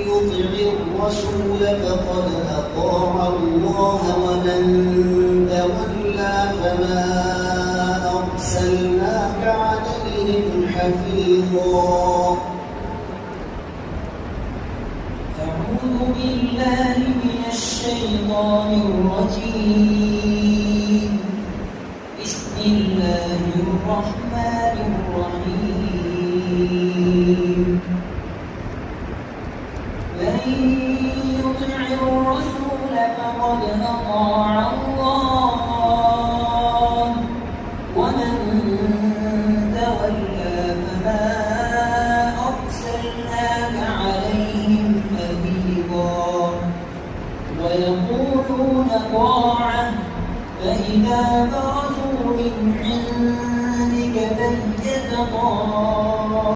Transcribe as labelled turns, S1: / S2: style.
S1: يطع الرسول فقد أطاع الله ومن تولى فما أرسلناك عليهم حفيظا.
S2: أعوذ بالله من الشيطان الرجيم. بسم الله الرحمن الرحيم. من يطع الرسول فقد أطاع الله ومن تولى فما أرسلناك عليهم حفيظا. ويقولون طاعة فإذا